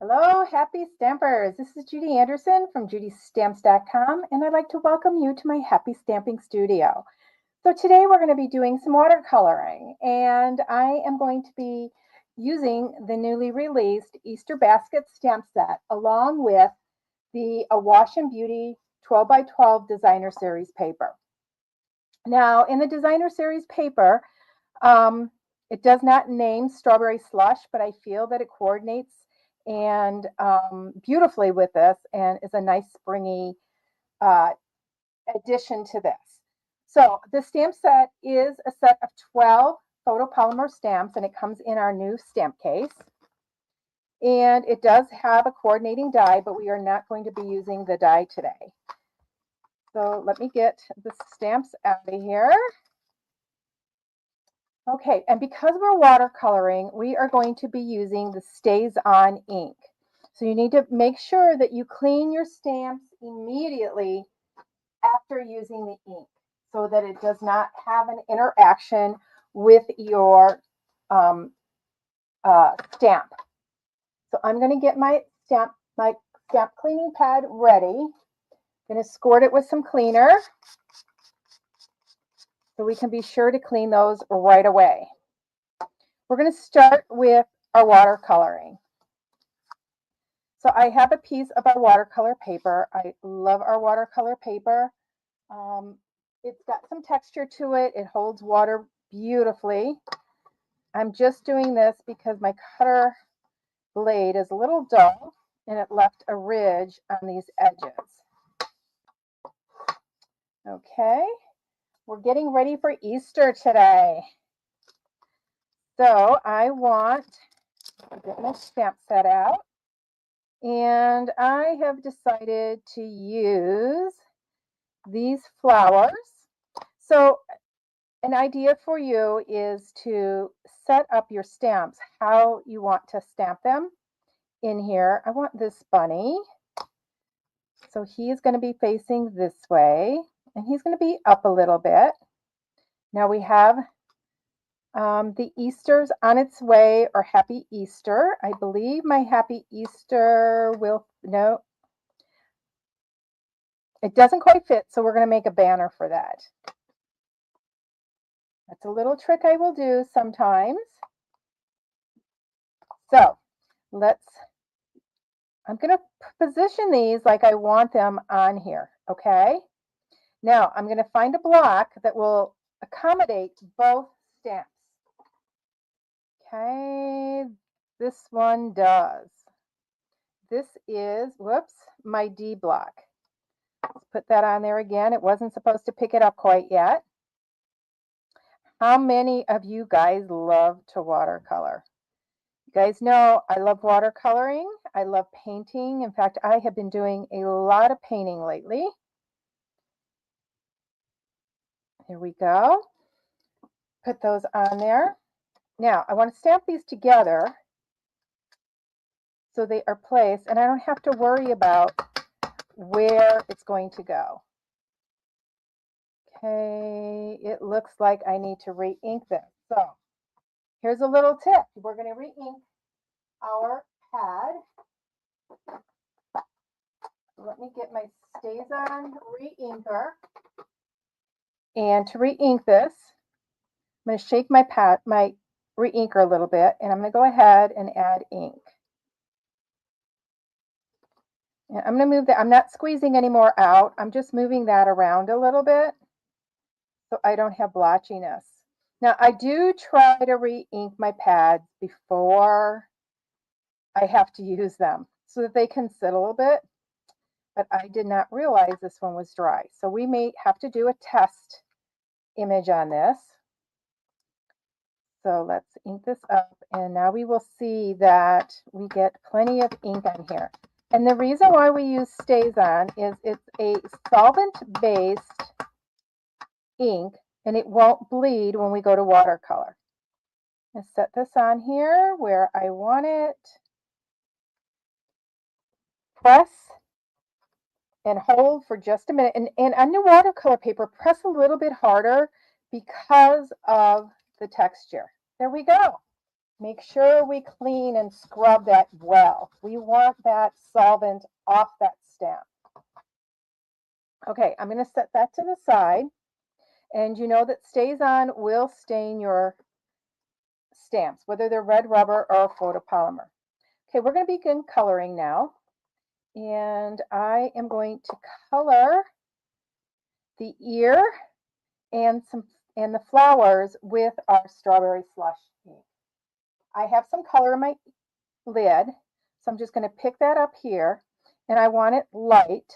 Hello, happy stampers. This is Judy Anderson from judystamps.com, and I'd like to welcome you to my happy stamping studio. So today we're going to be doing some watercoloring, and I am going to be using the newly released Easter basket stamp set along with the Wash and Beauty 12 by 12 designer series paper. Now, in the designer series paper, it does not name Strawberry Slush, but I feel that it coordinates and beautifully with this and is a nice springy addition to this. So the stamp set is a set of 12 photopolymer stamps, and it comes in our new stamp case. And it does have a coordinating die, but we are not going to be using the die today. So let me get the stamps out of here. Okay, and because we're watercoloring, we are going to be using the Stays On ink. So you need to make sure that you clean your stamps immediately after using the ink so that it does not have an interaction with your stamp. So I'm going to get my stamp cleaning pad ready. I'm going to squirt it with some cleaner so we can be sure to clean those right away. We're going to start with our watercoloring. So I have a piece of our watercolor paper. I love our watercolor paper. It's got some texture to it. It holds water beautifully. I'm just doing this because my cutter blade is a little dull and it left a ridge on these edges. Okay, we're getting ready for Easter today. So I want to get my stamp set out. And I have decided to use these flowers. So an idea for you is to set up your stamps, how you want to stamp them in here. I want this bunny. So he's going to be facing this way, and he's going to be up a little bit. Now we have the Easter's on its way, or Happy Easter. I believe my Happy Easter will, no, it doesn't quite fit, so we're going to make a banner for that. That's a little trick I will do sometimes. So I'm going to position these like I want them on here, okay? Now I'm going to find a block that will accommodate both stamps. Okay, this one does. This is, whoops, my D block. Let's put that on there again. It wasn't supposed to pick it up quite yet. How many of you guys love to watercolor? You guys know I love watercoloring. I love painting. In fact, I have been doing a lot of painting lately. Here we go. Put those on there. Now, I want to stamp these together so they are placed, and I don't have to worry about where it's going to go. Okay, it looks like I need to re-ink this. So here's a little tip. We're going to re-ink our pad. Let me get my Stays On re-inker. And to re-ink this, I'm going to shake my re-inker a little bit, and I'm going to go ahead and add ink. And I'm going to move that. I'm not squeezing any more out. I'm just moving that around a little bit so I don't have blotchiness. Now, I do try to re-ink my pads before I have to use them so that they can sit a little bit, but I did not realize this one was dry. So we may have to do a test image on this. So let's ink this up, and now we will see that we get plenty of ink on here. And the reason why we use Stays On is it's a solvent-based ink, and it won't bleed when we go to watercolor. Let's set this on here where I want it. Press and hold for just a minute. And on the watercolor paper, press a little bit harder because of the texture. There we go. Make sure we clean and scrub that well. We want that solvent off that stamp. Okay, I'm going to set that to the side. And you know that stays on will stain your stamps, whether they're red rubber or photopolymer. Okay, we're going to begin coloring now. And I am going to color the ear and the flowers with our strawberry slush ink. I have some color in my lid, so I'm just going to pick that up here, and I want it light.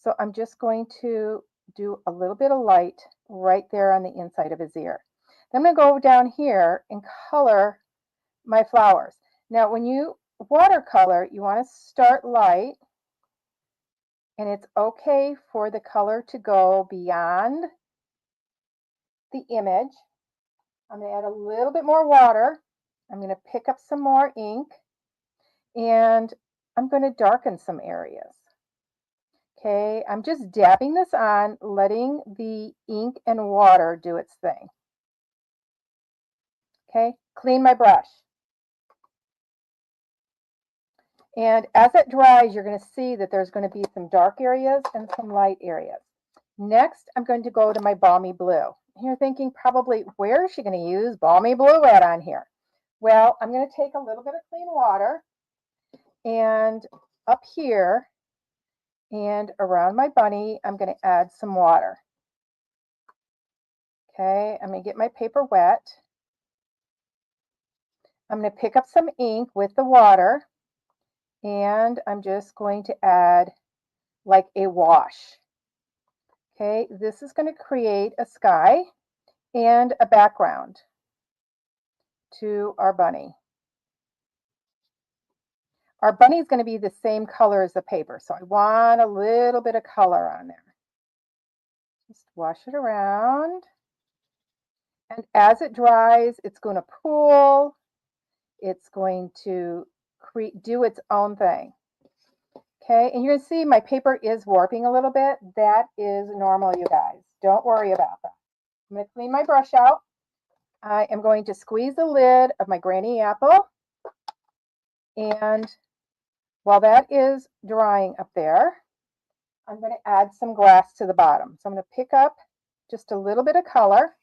So I'm just going to do a little bit of light right there on the inside of his ear. Then I'm going to go down here and color my flowers. Now, when you watercolor, you want to start light, and it's okay for the color to go beyond the image. I'm going to add a little bit more water. I'm going to pick up some more ink, and I'm going to darken some areas. Okay, I'm just dabbing this on, letting the ink and water do its thing. Okay, clean my brush. And as it dries, you're going to see that there's going to be some dark areas and some light areas. Next, I'm going to go to my balmy blue. You're thinking probably, where is she going to use balmy blue at on here? Well, I'm going to take a little bit of clean water, and up here and around my bunny, I'm going to add some water. Okay, I'm going to get my paper wet. I'm going to pick up some ink with the water, and I'm just going to add like a wash. Okay, this is going to create a sky and a background to our bunny. Our bunny is going to be the same color as the paper, so I want a little bit of color on there. Just wash it around. And as it dries, it's going to pool. It's going to do its own thing. Okay, and you're going to see my paper is warping a little bit. That is normal, you guys. Don't worry about that. I'm going to clean my brush out. I am going to squeeze the lid of my granny apple. And while that is drying up there, I'm going to add some glass to the bottom. So I'm going to pick up just a little bit of color.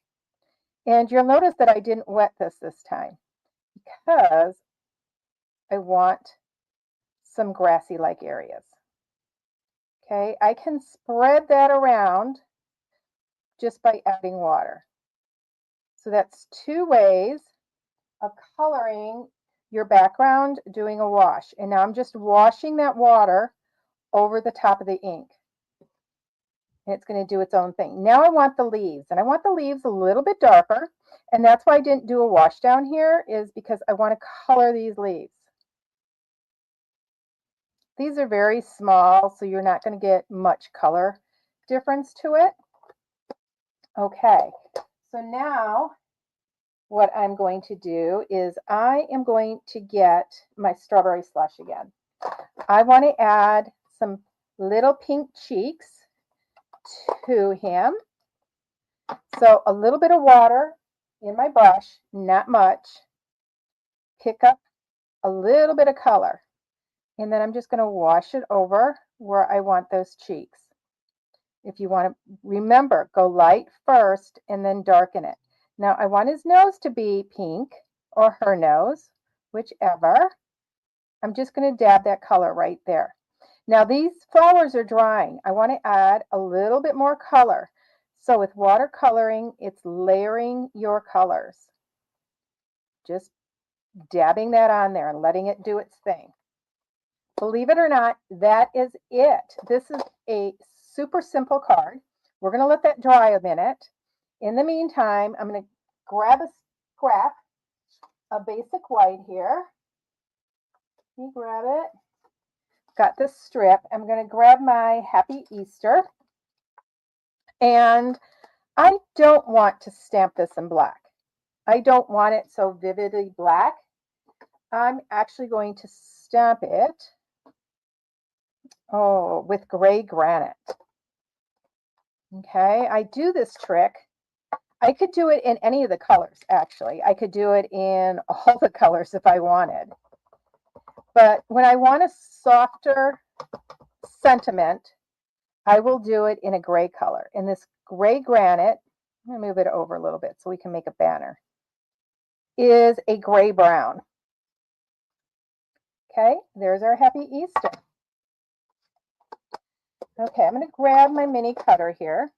And you'll notice that I didn't wet this time because I want some grassy-like areas. Okay, I can spread that around just by adding water. So that's 2 ways of coloring your background, doing a wash. And now I'm just washing that water over the top of the ink. And it's going to do its own thing. Now I want the leaves, and I want the leaves a little bit darker. And that's why I didn't do a wash down here, is because I want to color these leaves. These are very small, so you're not going to get much color difference to it. Okay, so now what I'm going to do is I am going to get my strawberry slush again. I want to add some little pink cheeks to him. So a little bit of water in my brush, not much. Pick up a little bit of color. And then I'm just going to wash it over where I want those cheeks. If you want to remember, go light first and then darken it. Now I want his nose to be pink, or her nose, whichever. I'm just going to dab that color right there. Now these flowers are drying. I want to add a little bit more color. So with watercoloring, it's layering your colors. Just dabbing that on there and letting it do its thing. Believe it or not, that is it. This is a super simple card. We're going to let that dry a minute. In the meantime, I'm going to grab a scrap, a basic white here. Let me grab it. Got this strip. I'm going to grab my Happy Easter. And I don't want to stamp this in black. I don't want it so vividly black. I'm actually going to stamp it with gray granite. Okay, I do this trick. I could do it in any of the colors, actually. I could do it in all the colors if I wanted. But when I want a softer sentiment, I will do it in a gray color. In this gray granite, I'm going to move it over a little bit so we can make a banner, is a gray brown. Okay, there's our happy Easter. Okay, I'm going to grab my mini cutter here.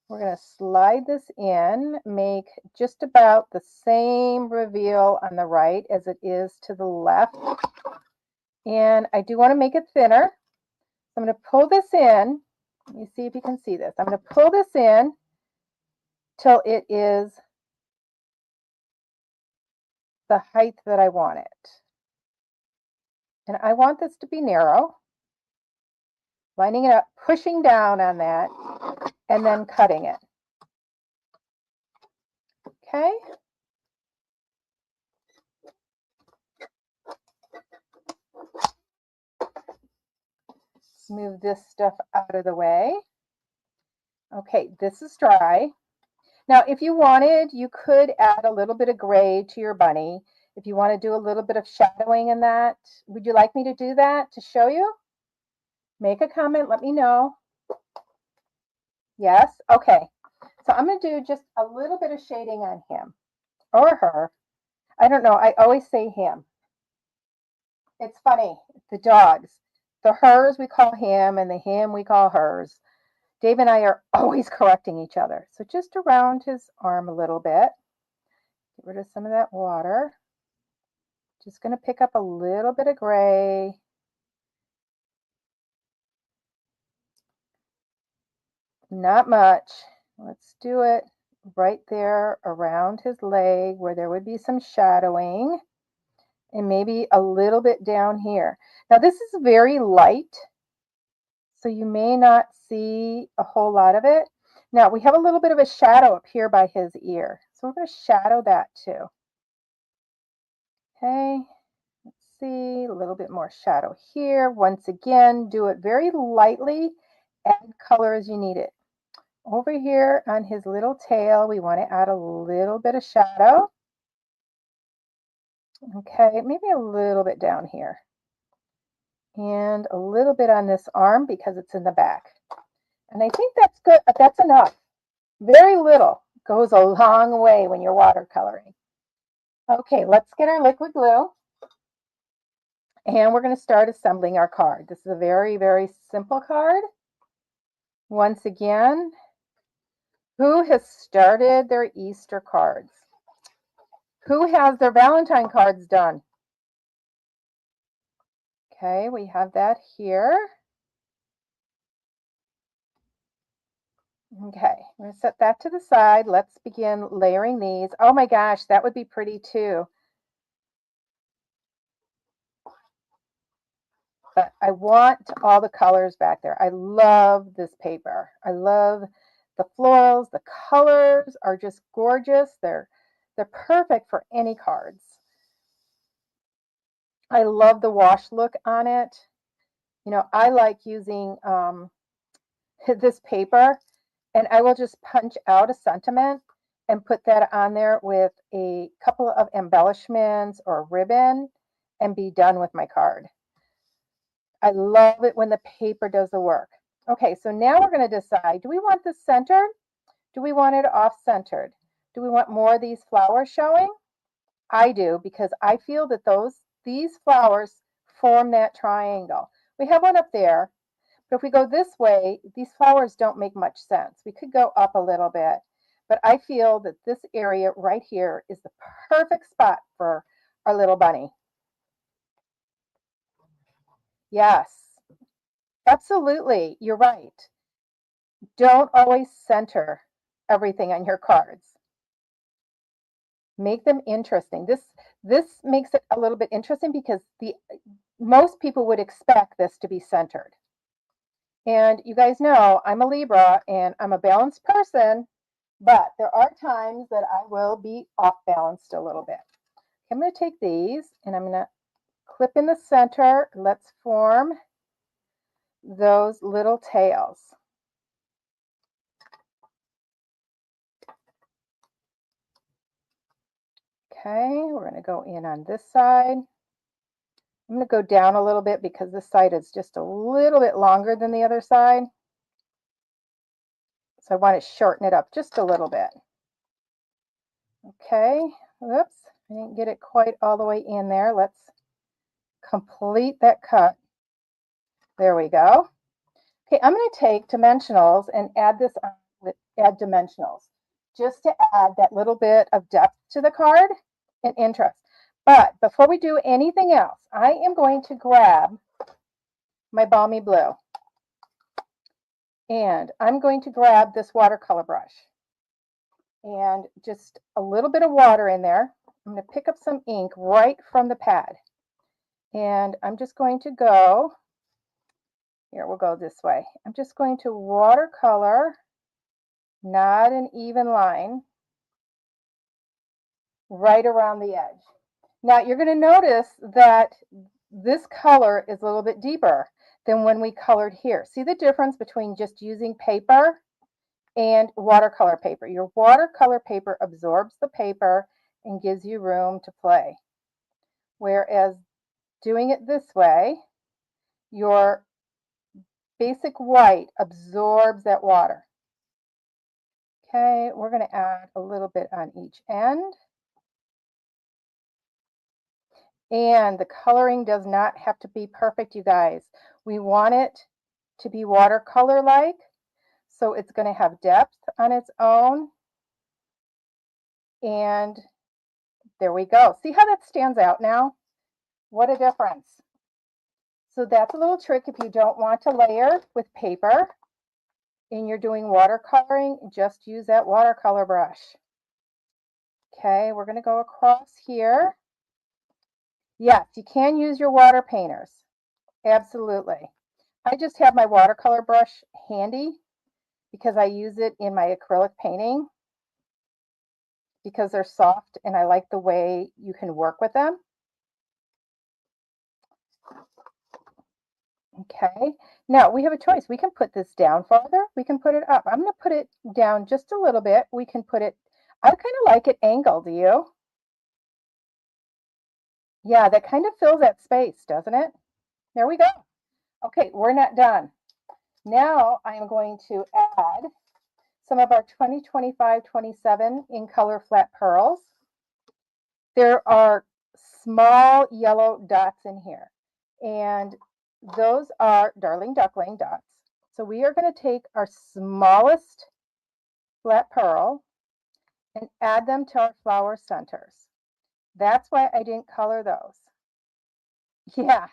We're going to slide this in, make just about the same reveal on the right as it is to the left. And I do want to make it thinner. I'm going to pull this in. Let me see if you can see this. I'm going to pull this in till it is the height that I want it. And I want this to be narrow. Lining it up, pushing down on that, and then cutting it. Okay. Let's move this stuff out of the way. Okay, this is dry. Now, if you wanted, you could add a little bit of gray to your bunny. If you want to do a little bit of shadowing in that, would you like me to do that to show you? Make a comment, let me know. Yes? Okay. So I'm going to do just a little bit of shading on him or her. I don't know. I always say him. It's funny. The dogs. The hers we call him and the him we call hers. Dave and I are always correcting each other. So just around his arm a little bit. Get rid of some of that water. Just going to pick up a little bit of gray. Not much. Let's do it right there around his leg where there would be some shadowing. And maybe a little bit down here. Now this is very light, so you may not see a whole lot of it. Now we have a little bit of a shadow up here by his ear, so we're going to shadow that too. Okay, let's see, a little bit more shadow here. Once again, do it very lightly, add color as you need it. Over here on his little tail, we want to add a little bit of shadow. Okay, maybe a little bit down here. And a little bit on this arm because it's in the back. And I think that's good. That's enough. Very little goes a long way when you're watercoloring. Okay, let's get our liquid glue. And we're going to start assembling our card. This is a very, very simple card. Once again, who has started their Easter cards? Who has their Valentine cards done? Okay, we have that here. Okay, I'm going to set that to the side. Let's begin layering these. Oh my gosh, that would be pretty too. But I want all the colors back there. I love this paper. I love the florals. The colors are just gorgeous. They're perfect for any cards. I love the wash look on it. You know, I like using this paper, and I will just punch out a sentiment and put that on there with a couple of embellishments or ribbon and be done with my card. I love it when the paper does the work. Okay, so now we're going to decide, do we want this centered? Do we want it off-centered? Do we want more of these flowers showing? I do, because I feel that these flowers form that triangle. We have one up there, but if we go this way, these flowers don't make much sense. We could go up a little bit, but I feel that this area right here is the perfect spot for our little bunny. Yes, absolutely. You're right. Don't always center everything on your cards. Make them interesting. This makes it a little bit interesting because most people would expect this to be centered. And you guys know I'm a Libra and I'm a balanced person, but there are times that I will be off balanced a little bit. I'm going to take these and I'm going to clip in the center. Let's form those little tails. Okay, we're going to go in on this side. I'm going to go down a little bit because this side is just a little bit longer than the other side. So I want to shorten it up just a little bit. Okay, whoops, I didn't get it quite all the way in there. Let's complete that cut. There we go. Okay, I'm going to take dimensionals and add this on with add dimensionals just to add that little bit of depth to the card and interest. But before we do anything else, I am going to grab my balmy blue and I'm going to grab this watercolor brush and just a little bit of water in there. I'm going to pick up some ink right from the pad and I'm just going to go, here we'll go this way. I'm just going to watercolor, not an even line, right around the edge. Now you're going to notice that this color is a little bit deeper than when we colored here. See the difference between just using paper and watercolor paper. Your watercolor paper absorbs the paper and gives you room to play. Whereas doing it this way, your basic white absorbs that water. Okay, we're going to add a little bit on each end. And the coloring does not have to be perfect, you guys. We want it to be watercolor-like, so it's going to have depth on its own. And there we go. See how that stands out now? What a difference. So that's a little trick if you don't want to layer with paper and you're doing watercoloring, just use that watercolor brush. Okay, we're going to go across here. Yes, you can use your water painters. Absolutely. I just have my watercolor brush handy because I use it in my acrylic painting because they're soft and I like the way you can work with them. Okay, now we have a choice. We can put this down farther. We can put it up. I'm going to put it down just a little bit. We can put it, I kind of like it angled. Do you? Yeah, that kind of fills that space, doesn't it? There we go. Okay, we're not done. Now I am going to add some of our 2025-27 in color flat pearls. There are small yellow dots in here, and those are darling duckling dots. So we are going to take our smallest flat pearl and add them to our flower centers. That's why I didn't color those. Yes,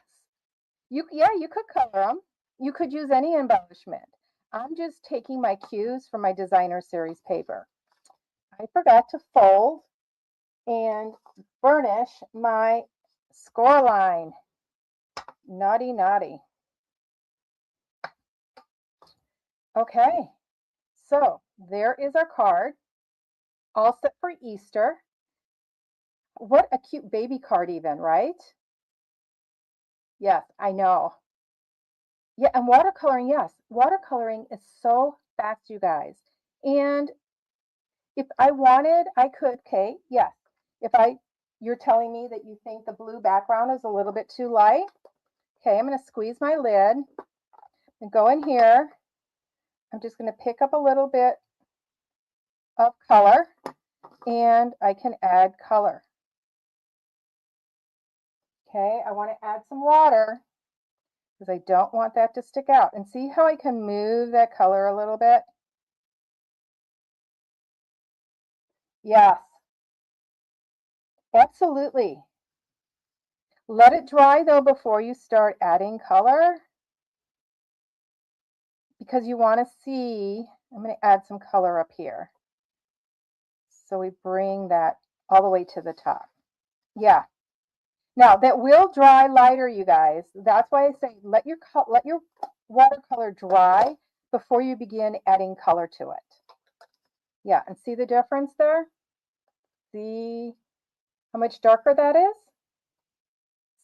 you could color them. You could use any embellishment. I'm just taking my cues from my designer series paper. I forgot to fold and burnish my score line. Naughty, naughty. Okay, so there is our card, all set for Easter. What a cute baby card even, right? Yes, I know. Yeah, and watercoloring, yes. Watercoloring is so fast, you guys. And if I wanted, I could, Kate, yes. You're telling me that you think the blue background is a little bit too light. Okay, I'm going to squeeze my lid and go in here. I'm just going to pick up a little bit of color and I can add color. Okay, I want to add some water because I don't want that to stick out. And see how I can move that color a little bit? Yes, absolutely. Let it dry though before you start adding color because you want to see, I'm going to add some color up here. So we bring that all the way to the top. Yeah. Now that will dry lighter, you guys. That's why I say let your watercolor dry before you begin adding color to it. Yeah, and see the difference there? See how much darker that is?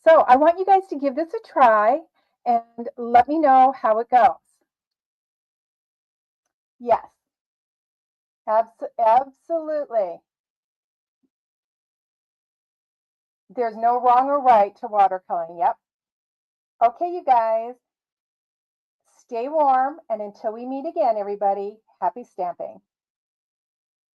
So I want you guys to give this a try and let me know how it goes. Yes, absolutely. There's no wrong or right to watercoloring. Yep. Okay, you guys, stay warm, and until we meet again, everybody, happy stamping.